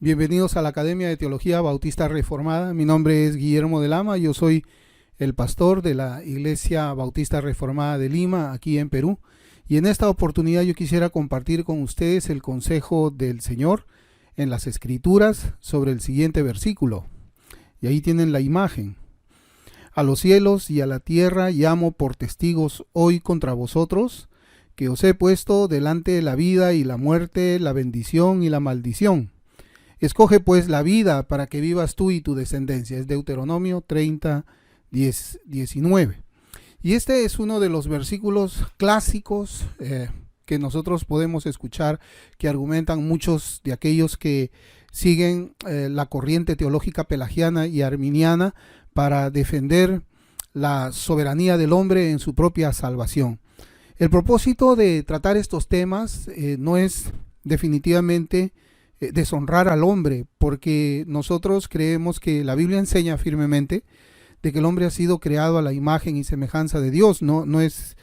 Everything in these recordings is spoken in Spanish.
Bienvenidos a la Academia de Teología Bautista Reformada. Mi nombre es Guillermo de Lama, yo soy el pastor de la Iglesia Bautista Reformada de Lima, aquí en Perú. Y en esta oportunidad yo quisiera compartir con ustedes el consejo del Señor en las Escrituras sobre el siguiente versículo. Y ahí tienen la imagen. A los cielos y a la tierra llamo por testigos hoy contra vosotros, que os he puesto delante la vida y la muerte, la bendición y la maldición. Escoge pues la vida para que vivas tú y tu descendencia. Es Deuteronomio 30, 19. Y este es uno de los versículos clásicos que nosotros podemos escuchar, que argumentan muchos de aquellos que siguen la corriente teológica pelagiana y arminiana para defender la soberanía del hombre en su propia salvación. El propósito de tratar estos temas no es definitivamente deshonrar al hombre, porque nosotros creemos que la Biblia enseña firmemente de que el hombre ha sido creado a la imagen y semejanza de Dios. No es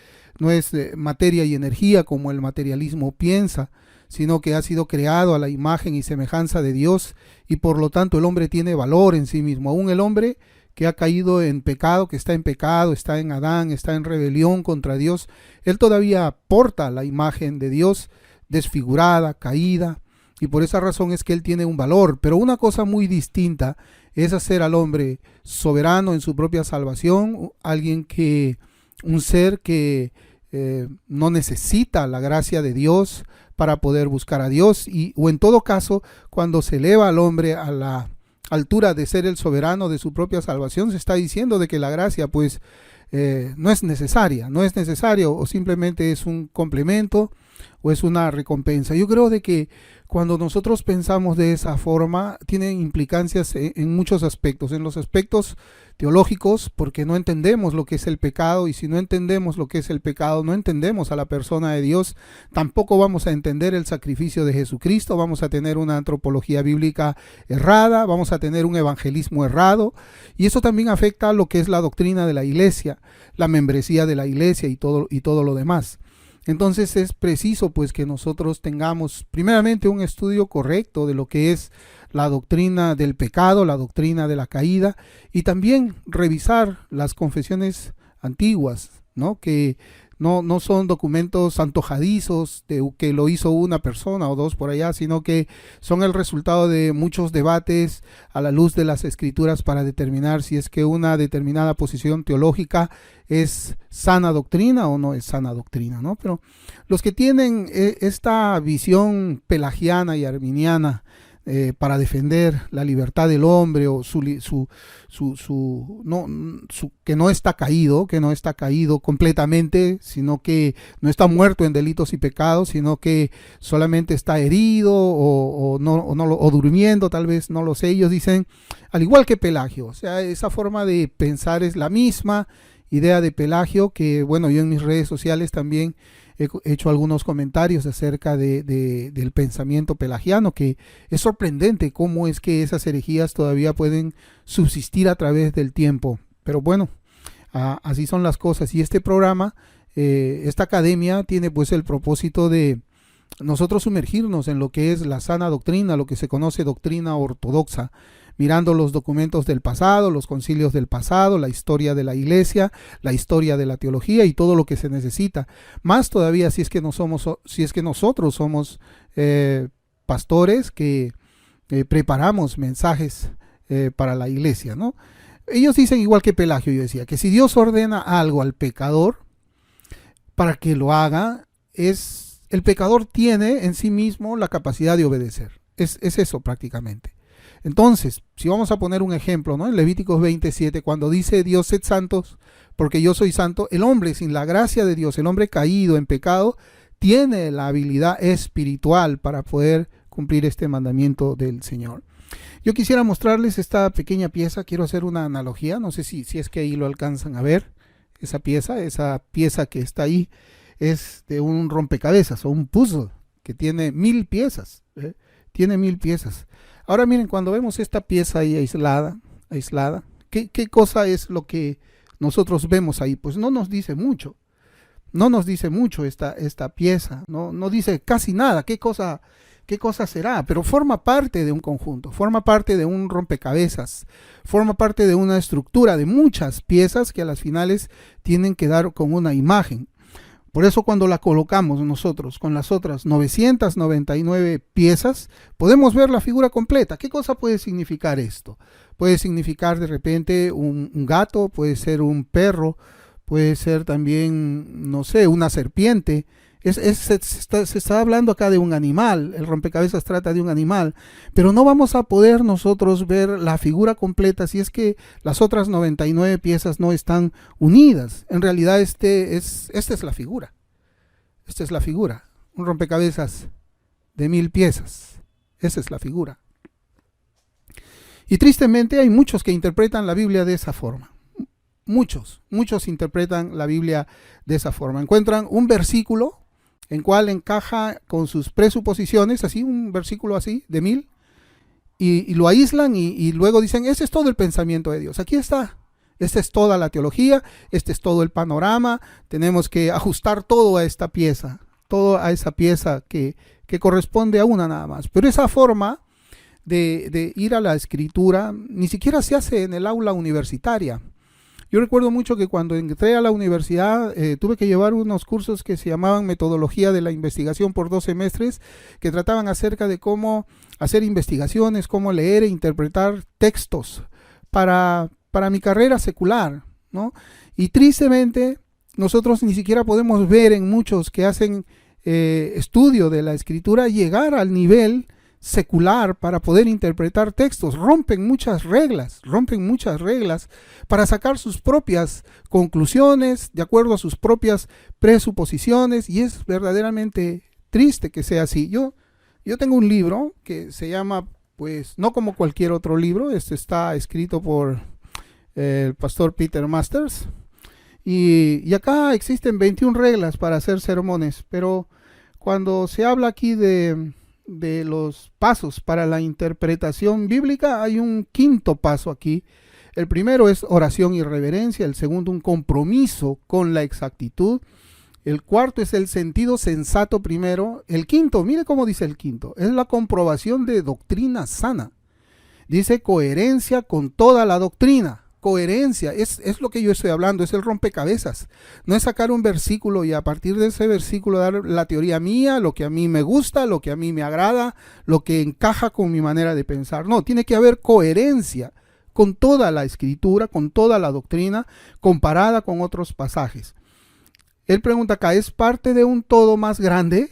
materia y energía como el materialismo piensa, sino que ha sido creado a la imagen y semejanza de Dios, y por lo tanto el hombre tiene valor en sí mismo. Aún el hombre que ha caído en pecado, que está en pecado, está en Adán, está en rebelión contra Dios, él todavía porta la imagen de Dios desfigurada, caída, y por esa razón es que él tiene un valor. Pero una cosa muy distinta es hacer al hombre soberano en su propia salvación, un ser que no necesita la gracia de Dios para poder buscar a Dios, o en todo caso, cuando se eleva al hombre a la altura de ser el soberano de su propia salvación, se está diciendo de que la gracia pues no es necesaria, o simplemente es un complemento o es una recompensa. Yo creo de que cuando nosotros pensamos de esa forma, tienen implicancias en muchos aspectos, en los aspectos teológicos, porque no entendemos lo que es el pecado, y si no entendemos lo que es el pecado, no entendemos a la persona de Dios, tampoco vamos a entender el sacrificio de Jesucristo, vamos a tener una antropología bíblica errada, vamos a tener un evangelismo errado, y eso también afecta a lo que es la doctrina de la iglesia, la membresía de la iglesia y todo lo demás. Entonces es preciso pues que nosotros tengamos primeramente un estudio correcto de lo que es la doctrina del pecado, la doctrina de la caída, y también revisar las confesiones antiguas, ¿no? Que no son documentos antojadizos de que lo hizo una persona o dos por allá, sino que son el resultado de muchos debates a la luz de las Escrituras para determinar si es que una determinada posición teológica es sana doctrina o no es sana doctrina, ¿no? Pero los que tienen esta visión pelagiana y arminiana para defender la libertad del hombre, o que no está caído completamente, sino que no está muerto en delitos y pecados, sino que solamente está herido o durmiendo, tal vez, no lo sé. Ellos dicen, al igual que Pelagio, o sea, esa forma de pensar es la misma idea de Pelagio, que bueno, yo en mis redes sociales también he hecho algunos comentarios acerca del pensamiento pelagiano, que es sorprendente cómo es que esas herejías todavía pueden subsistir a través del tiempo. Pero bueno, así son las cosas. Y este programa, esta academia, tiene pues el propósito de nosotros sumergirnos en lo que es la sana doctrina, lo que se conoce doctrina ortodoxa, mirando los documentos del pasado, los concilios del pasado, la historia de la iglesia, la historia de la teología y todo lo que se necesita. Más todavía si es que nosotros somos pastores que preparamos mensajes para la iglesia, ¿no? Ellos dicen, igual que Pelagio, yo decía, que si Dios ordena algo al pecador para que lo haga, el pecador tiene en sí mismo la capacidad de obedecer. Es eso prácticamente. Entonces, si vamos a poner un ejemplo, ¿no? En Levíticos 27, cuando dice Dios, sed santos, porque yo soy santo, el hombre sin la gracia de Dios, el hombre caído en pecado, tiene la habilidad espiritual para poder cumplir este mandamiento del Señor. Yo quisiera mostrarles esta pequeña pieza, quiero hacer una analogía, no sé si es que ahí lo alcanzan a ver, esa pieza que está ahí es de un rompecabezas o un puzzle que tiene 1000 piezas, tiene 1000 piezas. Ahora miren, cuando vemos esta pieza ahí aislada, ¿qué cosa es lo que nosotros vemos ahí? Pues no nos dice mucho. No nos dice mucho esta pieza, no dice casi nada. ¿Qué cosa qué cosa será, pero forma parte de un conjunto, forma parte de un rompecabezas, forma parte de una estructura de muchas piezas que a las finales tienen que dar con una imagen. Por eso cuando la colocamos nosotros con las otras 999 piezas, podemos ver la figura completa. ¿Qué cosa puede significar esto? Puede significar de repente un gato, puede ser un perro, puede ser también, no sé, una serpiente. Se está hablando acá de un animal, el rompecabezas trata de un animal, pero no vamos a poder nosotros ver la figura completa si es que las otras 99 piezas no están unidas. En realidad esta es la figura. Esta es la figura. Un rompecabezas de 1000 piezas. Esa es la figura. Y tristemente hay muchos que interpretan la Biblia de esa forma. Muchos interpretan la Biblia de esa forma. Encuentran un versículo en cual encaja con sus presuposiciones, así, un versículo así, de 1000, y lo aíslan y luego dicen, ese es todo el pensamiento de Dios. Aquí está. Esta es toda la teología, este es todo el panorama. Tenemos que ajustar todo a esta pieza, todo a esa pieza que corresponde a una nada más. Pero esa forma de ir a la escritura ni siquiera se hace en el aula universitaria. Yo recuerdo mucho que cuando entré a la universidad tuve que llevar unos cursos que se llamaban Metodología de la Investigación por 2 semestres, que trataban acerca de cómo hacer investigaciones, cómo leer e interpretar textos para mi carrera secular, ¿no? Y tristemente nosotros ni siquiera podemos ver en muchos que hacen estudio de la escritura llegar al nivel secular para poder interpretar textos. Rompen muchas reglas para sacar sus propias conclusiones de acuerdo a sus propias presuposiciones, y es verdaderamente triste que sea así. Yo tengo un libro que se llama, pues, no como cualquier otro libro, este está escrito por el pastor Peter Masters, y acá existen 21 reglas para hacer sermones, pero cuando se habla aquí de los pasos para la interpretación bíblica, hay un quinto paso aquí. El primero es oración y reverencia, el segundo un compromiso con la exactitud, el cuarto es el sentido sensato primero, el quinto, mire cómo dice el quinto, es la comprobación de doctrina sana. Dice coherencia con toda la doctrina. Coherencia, es lo que yo estoy hablando, es el rompecabezas. No es sacar un versículo y a partir de ese versículo dar la teoría mía, lo que a mí me gusta, lo que a mí me agrada, lo que encaja con mi manera de pensar. No, tiene que haber coherencia con toda la escritura, con toda la doctrina, comparada con otros pasajes. Él pregunta acá, ¿es parte de un todo más grande,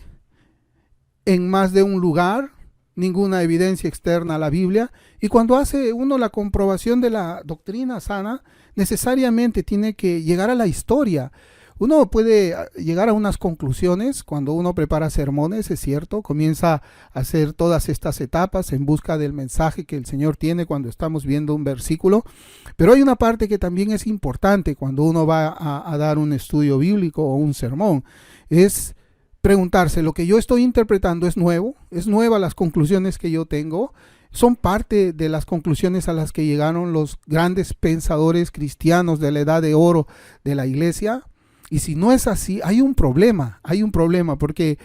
en más de un lugar? Ninguna evidencia externa a la Biblia. Y cuando hace uno la comprobación de la doctrina sana, necesariamente tiene que llegar a la historia. Uno puede llegar a unas conclusiones cuando uno prepara sermones, es cierto, comienza a hacer todas estas etapas en busca del mensaje que el Señor tiene cuando estamos viendo un versículo, pero hay una parte que también es importante cuando uno va a dar un estudio bíblico o un sermón, es preguntarse, ¿lo que yo estoy interpretando es nuevo? ¿Es nueva las conclusiones que yo tengo? ¿Son parte de las conclusiones a las que llegaron los grandes pensadores cristianos de la edad de oro de la iglesia? Y si no es así, hay un problema, porque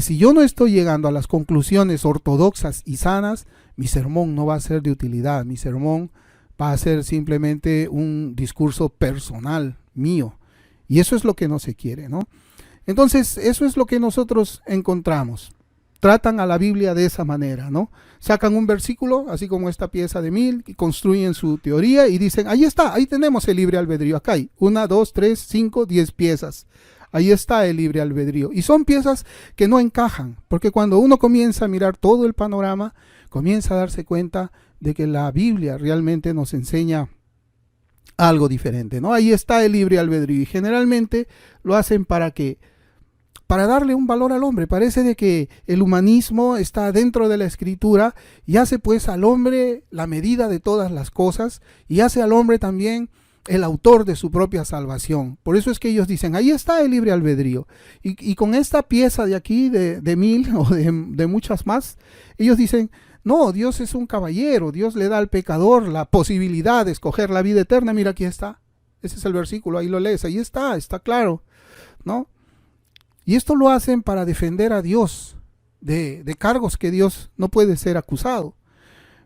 si yo no estoy llegando a las conclusiones ortodoxas y sanas, mi sermón no va a ser de utilidad, mi sermón va a ser simplemente un discurso personal mío. Y eso es lo que no se quiere, ¿no? Entonces, eso es lo que nosotros encontramos. Tratan a la Biblia de esa manera, ¿no? Sacan un versículo, así como esta pieza de 1000, y construyen su teoría y dicen, ahí está, ahí tenemos el libre albedrío. Acá hay 1, 2, 3, 5, 10 piezas. Ahí está el libre albedrío. Y son piezas que no encajan, porque cuando uno comienza a mirar todo el panorama, comienza a darse cuenta de que la Biblia realmente nos enseña algo diferente, ¿no? Ahí está el libre albedrío y generalmente lo hacen para darle un valor al hombre. Parece de que el humanismo está dentro de la escritura y hace pues al hombre la medida de todas las cosas y hace al hombre también el autor de su propia salvación. Por eso es que ellos dicen, ahí está el libre albedrío. Y con esta pieza de aquí, de 1000 o de muchas más, ellos dicen, no, Dios es un caballero, Dios le da al pecador la posibilidad de escoger la vida eterna. Mira, aquí está. Ese es el versículo, ahí lo lees, ahí está claro, ¿no? Y esto lo hacen para defender a Dios, de cargos que Dios no puede ser acusado.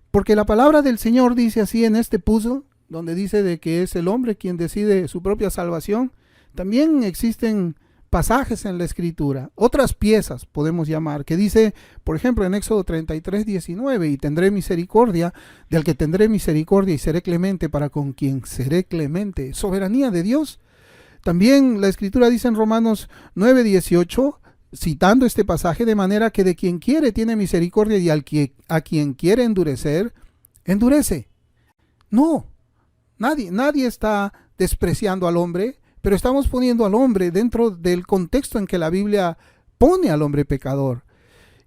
Porque la palabra del Señor dice así en este puzzle, donde dice de que es el hombre quien decide su propia salvación. También existen pasajes en la Escritura, otras piezas podemos llamar, que dice, por ejemplo, en Éxodo 33:19, y tendré misericordia del que tendré misericordia y seré clemente para con quien seré clemente. Soberanía de Dios. También la Escritura dice en Romanos 9:18, citando este pasaje, de manera que de quien quiere tiene misericordia y a quien quiere endurecer, endurece. No, nadie está despreciando al hombre, pero estamos poniendo al hombre dentro del contexto en que la Biblia pone al hombre pecador.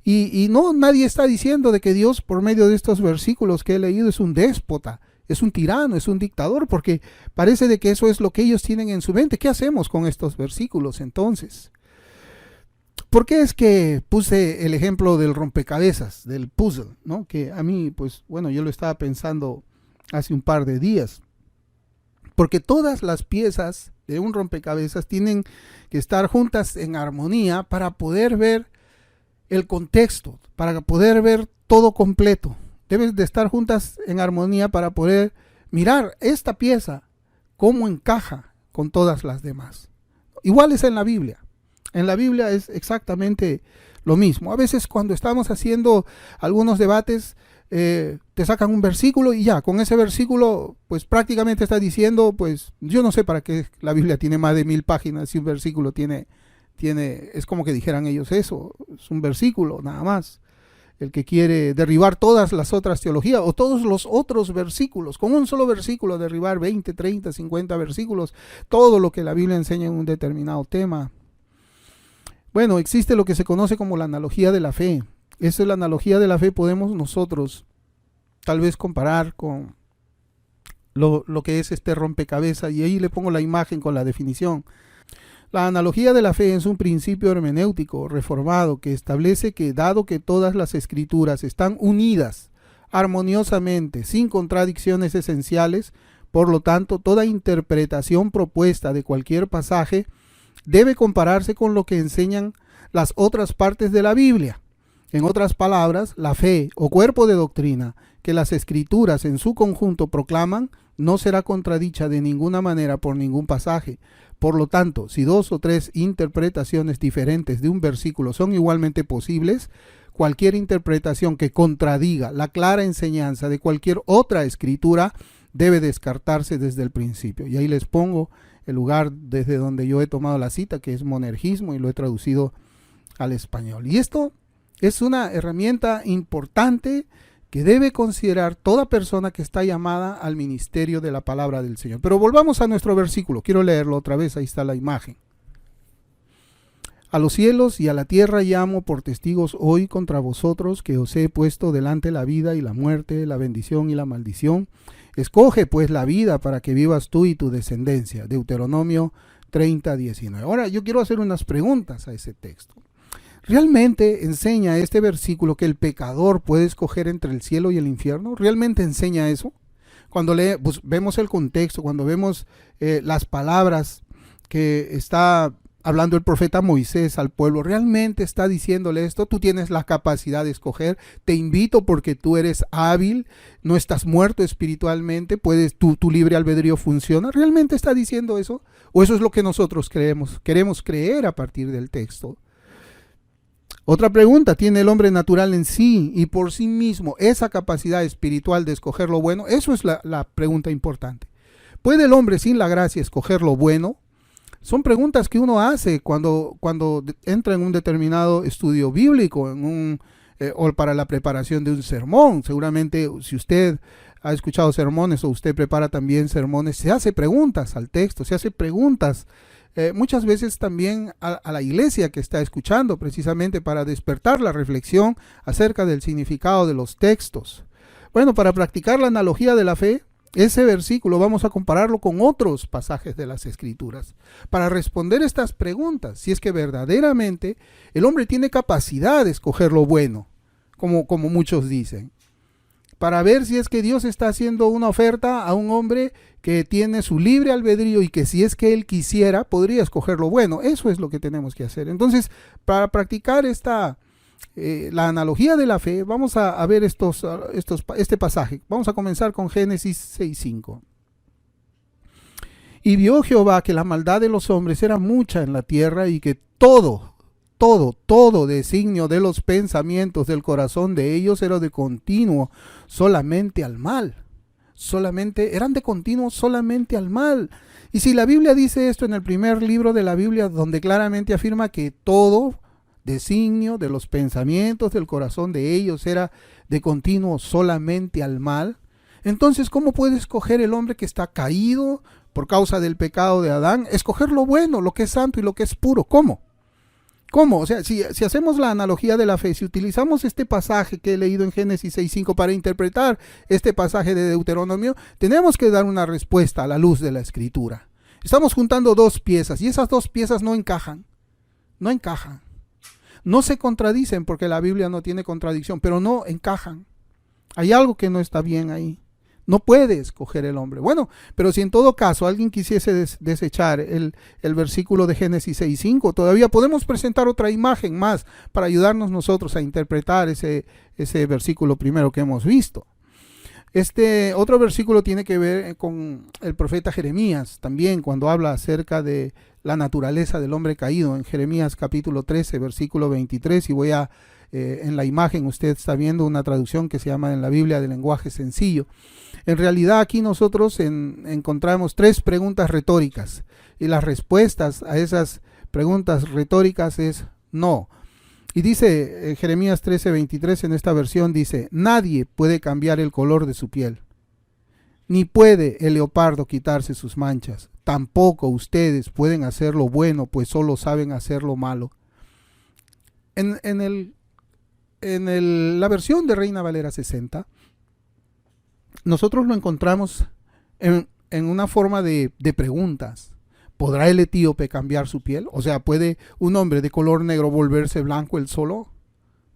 Y no, nadie está diciendo de que Dios, por medio de estos versículos que he leído, es un déspota, es un tirano, es un dictador, porque parece de que eso es lo que ellos tienen en su mente. ¿Qué hacemos con estos versículos entonces? ¿Por qué es que puse el ejemplo del rompecabezas, del puzzle, ¿no? Que a mí, pues, bueno, yo lo estaba pensando hace un par de días. Porque todas las piezas de un rompecabezas tienen que estar juntas en armonía para poder ver el contexto, para poder ver todo completo. Deben de estar juntas en armonía para poder mirar esta pieza, cómo encaja con todas las demás. Igual es en la Biblia. En la Biblia es exactamente lo mismo. A veces cuando estamos haciendo algunos debates, te sacan un versículo y ya, con ese versículo, pues prácticamente está diciendo, pues yo no sé para qué la Biblia tiene más de 1000 páginas si un versículo tiene, es como que dijeran ellos eso, es un versículo nada más. El que quiere derribar todas las otras teologías o todos los otros versículos, con un solo versículo derribar 20, 30, 50 versículos, todo lo que la Biblia enseña en un determinado tema. Bueno, existe lo que se conoce como la analogía de la fe. Esa es la analogía de la fe, podemos nosotros tal vez comparar con lo que es este rompecabezas, y ahí le pongo la imagen con la definición. La analogía de la fe es un principio hermenéutico reformado que establece que, dado que todas las escrituras están unidas armoniosamente, sin contradicciones esenciales, por lo tanto, toda interpretación propuesta de cualquier pasaje debe compararse con lo que enseñan las otras partes de la Biblia. En otras palabras, la fe o cuerpo de doctrina que las escrituras en su conjunto proclaman no será contradicha de ninguna manera por ningún pasaje. Por lo tanto, si 2 o 3 interpretaciones diferentes de un versículo son igualmente posibles, cualquier interpretación que contradiga la clara enseñanza de cualquier otra escritura debe descartarse desde el principio. Y ahí les pongo el lugar desde donde yo he tomado la cita, que es monergismo, y lo he traducido al español. Y esto es una herramienta importante que debe considerar toda persona que está llamada al ministerio de la palabra del Señor. Pero volvamos a nuestro versículo. Quiero leerlo otra vez. Ahí está la imagen. A los cielos y a la tierra llamo por testigos hoy contra vosotros, que os he puesto delante la vida y la muerte, la bendición y la maldición. Escoge pues la vida para que vivas tú y tu descendencia. Deuteronomio 30:19. Ahora yo quiero hacer unas preguntas a ese texto. ¿Realmente enseña este versículo que el pecador puede escoger entre el cielo y el infierno? ¿Realmente enseña eso? Cuando vemos el contexto, cuando vemos las palabras que está hablando el profeta Moisés al pueblo, ¿realmente está diciéndole esto? Tú tienes la capacidad de escoger, te invito porque tú eres hábil, no estás muerto espiritualmente, tu libre albedrío funciona. ¿Realmente está diciendo eso? ¿O eso es lo que nosotros queremos creer a partir del texto? Otra pregunta, ¿tiene el hombre natural en sí y por sí mismo esa capacidad espiritual de escoger lo bueno? Eso es la pregunta importante. ¿Puede el hombre sin la gracia escoger lo bueno? Son preguntas que uno hace cuando entra en un determinado estudio bíblico, o para la preparación de un sermón. Seguramente si usted ha escuchado sermones o usted prepara también sermones, se hace preguntas al texto, se hace preguntas muchas veces también a la iglesia que está escuchando, precisamente para despertar la reflexión acerca del significado de los textos. Bueno, para practicar la analogía de la fe, ese versículo vamos a compararlo con otros pasajes de las Escrituras para responder estas preguntas, si es que verdaderamente el hombre tiene capacidad de escoger lo bueno, como muchos dicen, para ver si es que Dios está haciendo una oferta a un hombre que tiene su libre albedrío y que si es que él quisiera podría escoger lo bueno. Eso es lo que tenemos que hacer. Entonces, para practicar esta la analogía de la fe, vamos a ver este pasaje. Vamos a comenzar con Génesis 6:5. Y vio Jehová que la maldad de los hombres era mucha en la tierra y que todo designio de los pensamientos del corazón de ellos era de continuo solamente al mal. Eran de continuo solamente al mal. Y si la Biblia dice esto en el primer libro de la Biblia, donde claramente afirma que todo designio de los pensamientos del corazón de ellos era de continuo solamente al mal, entonces ¿cómo puede escoger el hombre que está caído por causa del pecado de Adán? Escoger lo bueno, lo que es santo y lo que es puro. ¿Cómo? O sea, si hacemos la analogía de la fe, si utilizamos este pasaje que he leído en Génesis 6:5 para interpretar este pasaje de Deuteronomio, tenemos que dar una respuesta a la luz de la Escritura. Estamos juntando dos piezas y esas dos piezas no encajan. No se contradicen porque la Biblia no tiene contradicción, pero no encajan. Hay algo que no está bien ahí. No puede escoger el hombre. Bueno, pero si en todo caso alguien quisiese desechar el versículo de Génesis 6:5, todavía podemos presentar otra imagen más para ayudarnos nosotros a interpretar ese versículo primero que hemos visto. Este otro versículo tiene que ver con el profeta Jeremías, también cuando habla acerca de la naturaleza del hombre caído, en Jeremías capítulo 13, versículo 23, y en la imagen usted está viendo una traducción que se llama en la Biblia de lenguaje sencillo. En realidad aquí nosotros encontramos tres preguntas retóricas y las respuestas a esas preguntas retóricas es no. Y dice Jeremías 13:23 en esta versión, dice: nadie puede cambiar el color de su piel, ni puede el leopardo quitarse sus manchas. Tampoco ustedes pueden hacer lo bueno, pues solo saben hacer lo malo. En la versión de Reina Valera 60, nosotros lo encontramos en una forma de preguntas. ¿Podrá el etíope cambiar su piel? O sea, ¿puede un hombre de color negro volverse blanco él solo?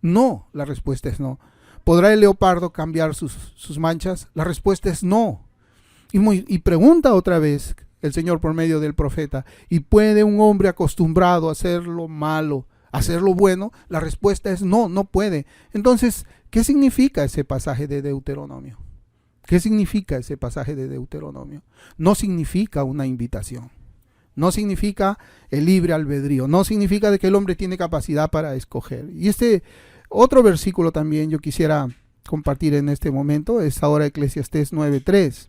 No, la respuesta es no. ¿Podrá el leopardo cambiar sus manchas? La respuesta es no. Y pregunta otra vez el Señor por medio del profeta: ¿y puede un hombre acostumbrado a hacer lo malo hacer lo bueno? La respuesta es no, no puede. Entonces, ¿qué significa ese pasaje de Deuteronomio? ¿Qué significa ese pasaje de Deuteronomio? No significa una invitación. No significa el libre albedrío. No significa de que el hombre tiene capacidad para escoger. Y este otro versículo también yo quisiera compartir en este momento es ahora Eclesiastés 9:3.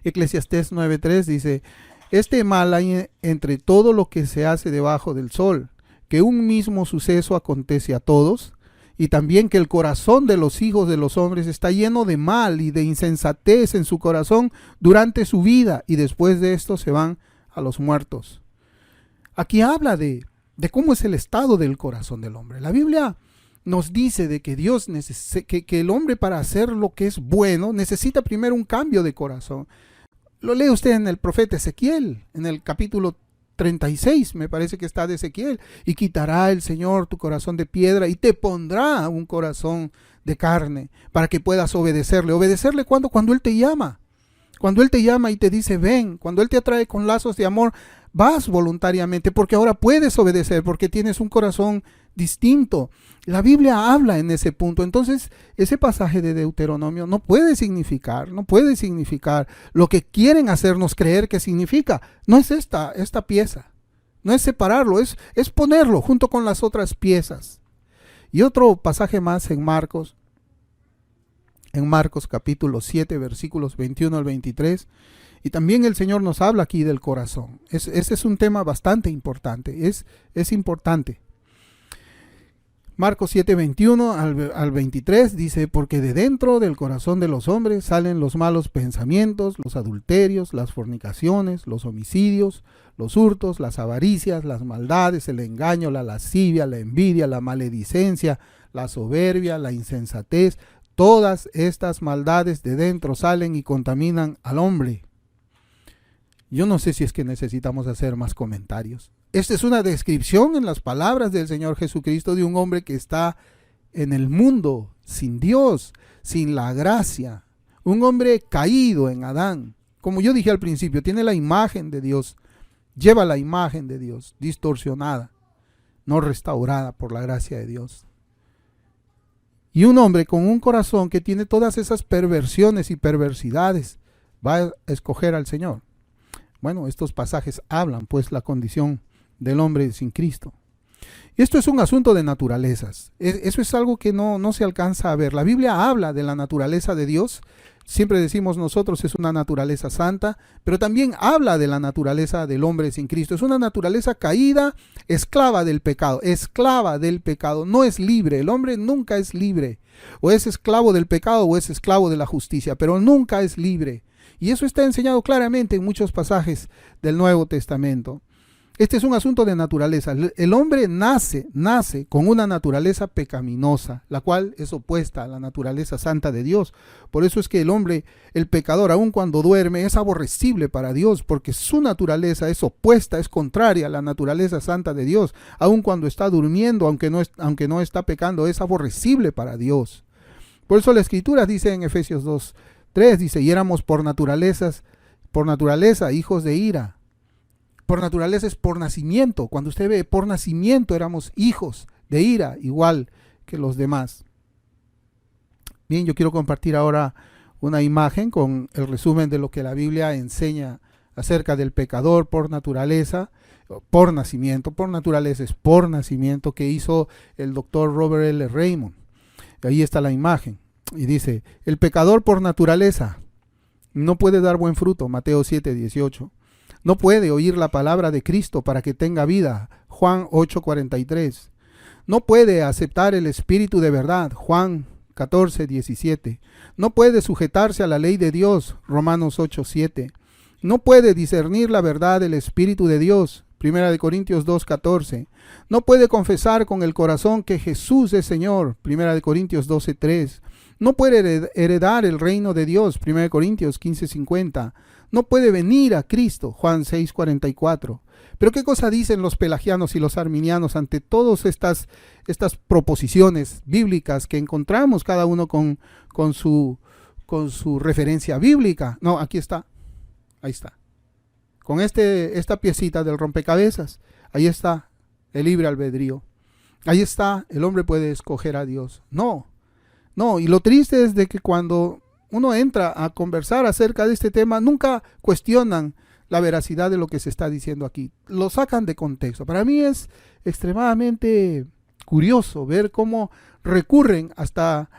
Eclesiastés 9:3 dice: este mal hay entre todo lo que se hace debajo del sol, que un mismo suceso acontece a todos, y también que el corazón de los hijos de los hombres está lleno de mal y de insensatez en su corazón durante su vida, y después de esto se van a los muertos. Aquí habla de cómo es el estado del corazón del hombre. La Biblia nos dice de que Dios que el hombre, para hacer lo que es bueno, necesita primero un cambio de corazón. Lo lee usted en el profeta Ezequiel, en el capítulo 36, me parece que está de Ezequiel: y quitará el Señor tu corazón de piedra y te pondrá un corazón de carne para que puedas obedecerle. ¿Obedecerle cuándo? Cuando Él te llama. Cuando Él te llama y te dice ven, cuando Él te atrae con lazos de amor, vas voluntariamente, porque ahora puedes obedecer, porque tienes un corazón distinto. La Biblia habla en ese punto. Entonces, ese pasaje de Deuteronomio no puede significar lo que quieren hacernos creer que significa. No es esta pieza, no es separarlo, es ponerlo junto con las otras piezas. Y otro pasaje más en Marcos capítulo 7, versículos 21 al 23, y también el Señor nos habla aquí del corazón. Ese es un tema bastante importante, es importante. Marcos 7, 21 al 23 dice: porque de dentro del corazón de los hombres salen los malos pensamientos, los adulterios, las fornicaciones, los homicidios, los hurtos, las avaricias, las maldades, el engaño, la lascivia, la envidia, la maledicencia, la soberbia, la insensatez. Todas estas maldades de dentro salen y contaminan al hombre. Yo no sé si es que necesitamos hacer más comentarios. Esta es una descripción en las palabras del Señor Jesucristo de un hombre que está en el mundo sin Dios, sin la gracia. Un hombre caído en Adán. Como yo dije al principio, tiene la imagen de Dios, lleva la imagen de Dios distorsionada. no restaurada por la gracia de Dios. Y un hombre con un corazón que tiene todas esas perversiones y perversidades va a escoger al Señor. Bueno, estos pasajes hablan pues la condición del hombre sin Cristo. Esto es un asunto de naturalezas. Eso es algo que no se alcanza a ver. La Biblia habla de la naturaleza de Dios. Siempre decimos nosotros es una naturaleza santa, pero también habla de la naturaleza del hombre sin Cristo. Es una naturaleza caída, esclava del pecado, no es libre. El hombre nunca es libre. O es esclavo del pecado o es esclavo de la justicia, pero nunca es libre. Y eso está enseñado claramente en muchos pasajes del Nuevo Testamento. Este es un asunto de naturaleza. El hombre nace con una naturaleza pecaminosa, la cual es opuesta a la naturaleza santa de Dios. Por eso es que el hombre, el pecador, aun cuando duerme, es aborrecible para Dios, porque su naturaleza es opuesta, es contraria a la naturaleza santa de Dios. Aun cuando está durmiendo, aunque no está pecando, es aborrecible para Dios. Por eso la Escritura dice en Efesios 2:3, dice, y éramos por naturaleza hijos de ira. Por naturaleza es por nacimiento. Cuando usted ve por nacimiento éramos hijos de ira, igual que los demás. Bien, yo quiero compartir ahora una imagen con el resumen de lo que la Biblia enseña acerca del pecador por naturaleza, por nacimiento. Por naturaleza es por nacimiento, que hizo el doctor Robert L. Raymond. Ahí está la imagen. Y dice, el pecador por naturaleza no puede dar buen fruto, Mateo 7:18. No puede oír la palabra de Cristo para que tenga vida, Juan 8:43. No puede aceptar el Espíritu de verdad, Juan 14:17. No puede sujetarse a la ley de Dios, Romanos 8:7. No puede discernir la verdad del Espíritu de Dios, 1 Corintios 2:14. No puede confesar con el corazón que Jesús es Señor, 1 Corintios 12:3. No puede heredar el reino de Dios, 1 Corintios 15:50. No puede venir a Cristo, Juan 6:44. Pero ¿qué cosa dicen los pelagianos y los arminianos ante todas estas proposiciones bíblicas que encontramos cada uno con su referencia bíblica? No, aquí está, ahí está. Con esta piecita del rompecabezas, ahí está el libre albedrío. Ahí está, el hombre puede escoger a Dios. No, y lo triste es de que cuando uno entra a conversar acerca de este tema, nunca cuestionan la veracidad de lo que se está diciendo aquí. Lo sacan de contexto. Para mí es extremadamente curioso ver cómo recurren hasta,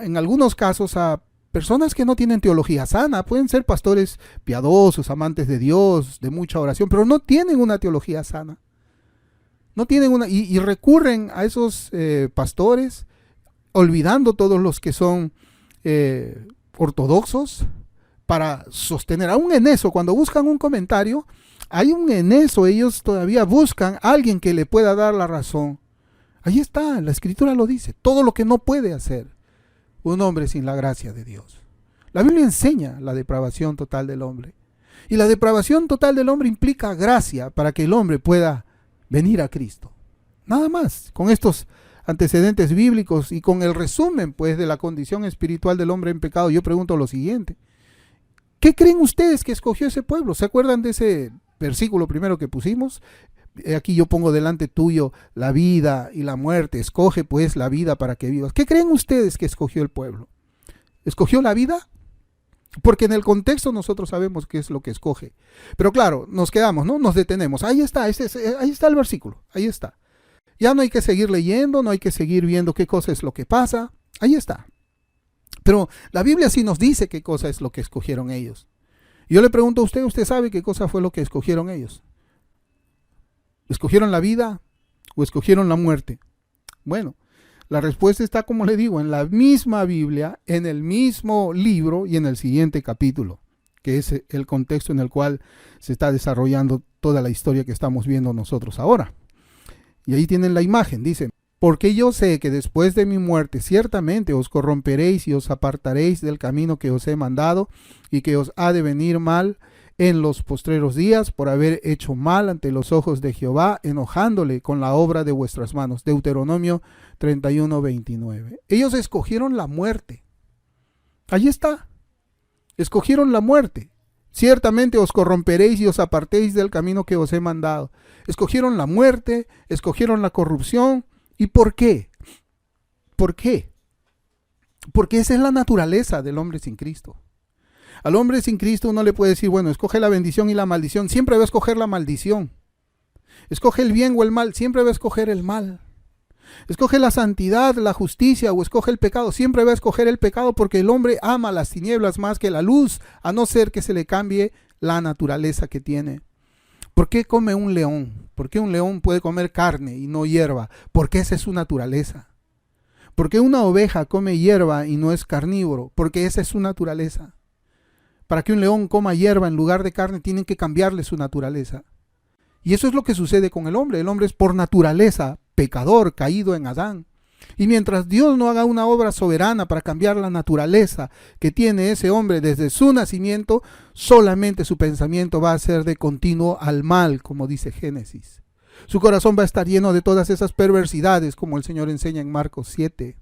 en algunos casos, a personas que no tienen teología sana. Pueden ser pastores piadosos, amantes de Dios, de mucha oración, pero no tienen una teología sana. No tienen y recurren a esos pastores, olvidando todos los que son ortodoxos, para sostener, aún en eso, cuando buscan un comentario, aún en eso ellos todavía buscan a alguien que le pueda dar la razón. Ahí está, la Escritura lo dice, todo lo que no puede hacer un hombre sin la gracia de Dios. La Biblia enseña la depravación total del hombre, y la depravación total del hombre implica gracia para que el hombre pueda venir a Cristo. Nada más, con estos antecedentes bíblicos y con el resumen pues de la condición espiritual del hombre en pecado, yo pregunto lo siguiente: ¿qué creen ustedes que escogió ese pueblo? ¿Se acuerdan de ese versículo primero que pusimos? Aquí yo pongo delante tuyo la vida y la muerte, escoge pues la vida para que vivas. ¿Qué creen ustedes que escogió el pueblo? ¿Escogió la vida? Porque en el contexto nosotros sabemos qué es lo que escoge. Pero claro, nos quedamos, ¿no? Nos detenemos. Ahí está, ahí está el versículo, ahí está. Ya no hay que seguir leyendo, no hay que seguir viendo qué cosa es lo que pasa. Ahí está. Pero la Biblia sí nos dice qué cosa es lo que escogieron ellos. Yo le pregunto a usted, ¿usted sabe qué cosa fue lo que escogieron ellos? ¿Escogieron la vida o escogieron la muerte? Bueno, la respuesta está, como le digo, en la misma Biblia, en el mismo libro y en el siguiente capítulo, que es el contexto en el cual se está desarrollando toda la historia que estamos viendo nosotros ahora. Y ahí tienen la imagen, dice: porque yo sé que después de mi muerte ciertamente os corromperéis y os apartaréis del camino que os he mandado, y que os ha de venir mal en los postreros días por haber hecho mal ante los ojos de Jehová, enojándole con la obra de vuestras manos. Deuteronomio 31:29. Ellos escogieron la muerte. Allí está. Escogieron la muerte. Ciertamente os corromperéis y os apartéis del camino que os he mandado. Escogieron la muerte, escogieron la corrupción. ¿Y por qué? ¿Por qué? Porque esa es la naturaleza del hombre sin Cristo. Al hombre sin Cristo uno le puede decir, bueno, escoge la bendición y la maldición. Siempre va a escoger la maldición. Escoge el bien o el mal. Siempre va a escoger el mal. Escoge la santidad, la justicia o escoge el pecado. Siempre va a escoger el pecado porque el hombre ama las tinieblas más que la luz, a no ser que se le cambie la naturaleza que tiene. ¿Por qué come un león? ¿Por qué un león puede comer carne y no hierba? Porque esa es su naturaleza. ¿Por qué una oveja come hierba y no es carnívoro? Porque esa es su naturaleza. Para que un león coma hierba en lugar de carne, tienen que cambiarle su naturaleza. Y eso es lo que sucede con el hombre. El hombre es por naturaleza pecador, caído en Adán. Y mientras Dios no haga una obra soberana para cambiar la naturaleza que tiene ese hombre desde su nacimiento, solamente su pensamiento va a ser de continuo al mal, como dice Génesis. Su corazón va a estar lleno de todas esas perversidades, como el Señor enseña en Marcos 7.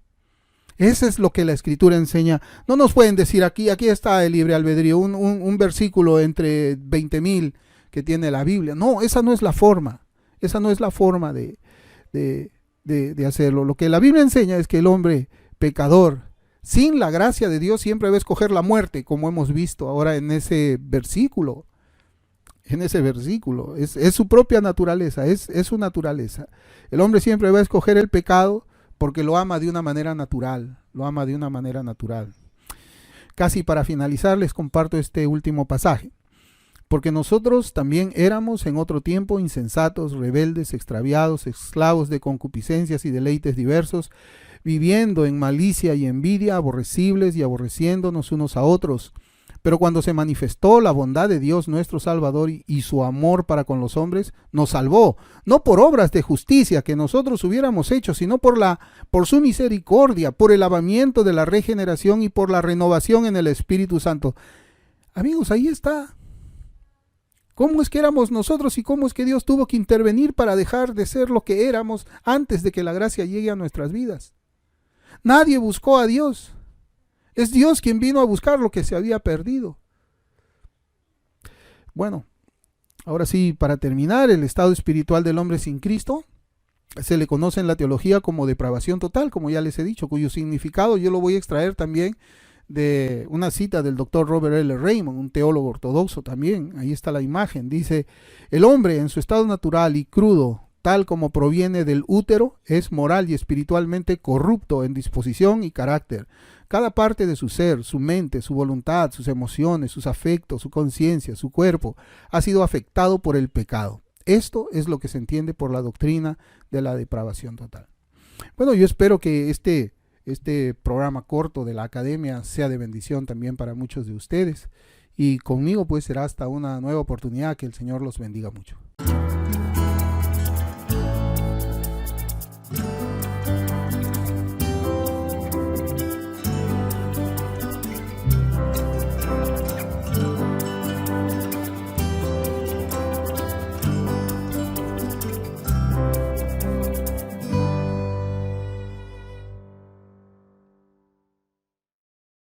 Eso es lo que la Escritura enseña. No nos pueden decir aquí está el libre albedrío, un versículo entre 20,000 que tiene la Biblia. No, esa no es la forma. Esa no es la forma de hacerlo. Lo que la Biblia enseña es que el hombre pecador, sin la gracia de Dios, siempre va a escoger la muerte, como hemos visto ahora en ese versículo. Es su propia naturaleza, es su naturaleza. El hombre siempre va a escoger el pecado porque lo ama de una manera natural, Casi para finalizar les comparto este último pasaje. Porque nosotros también éramos en otro tiempo insensatos, rebeldes, extraviados, esclavos de concupiscencias y deleites diversos, viviendo en malicia y envidia, aborrecibles y aborreciéndonos unos a otros. Pero cuando se manifestó la bondad de Dios nuestro Salvador y su amor para con los hombres, nos salvó, no por obras de justicia que nosotros hubiéramos hecho, sino por su misericordia, por el lavamiento de la regeneración y por la renovación en el Espíritu Santo. Amigos, ahí está. ¿Cómo es que éramos nosotros y cómo es que Dios tuvo que intervenir para dejar de ser lo que éramos antes de que la gracia llegue a nuestras vidas? Nadie buscó a Dios. Es Dios quien vino a buscar lo que se había perdido. Bueno, ahora sí, para terminar, el estado espiritual del hombre sin Cristo se le conoce en la teología como depravación total, como ya les he dicho, cuyo significado yo lo voy a extraer también de una cita del doctor Robert L. Raymond, un teólogo ortodoxo también. Ahí está la imagen. Dice, el hombre en su estado natural y crudo, tal como proviene del útero, es moral y espiritualmente corrupto en disposición y carácter. Cada parte de su ser, su mente, su voluntad, sus emociones, sus afectos, su conciencia, su cuerpo, ha sido afectado por el pecado. Esto es lo que se entiende por la doctrina de la depravación total. Bueno, yo espero que este programa corto de la academia sea de bendición también para muchos de ustedes. Y conmigo pues será hasta una nueva oportunidad. Que el Señor los bendiga mucho.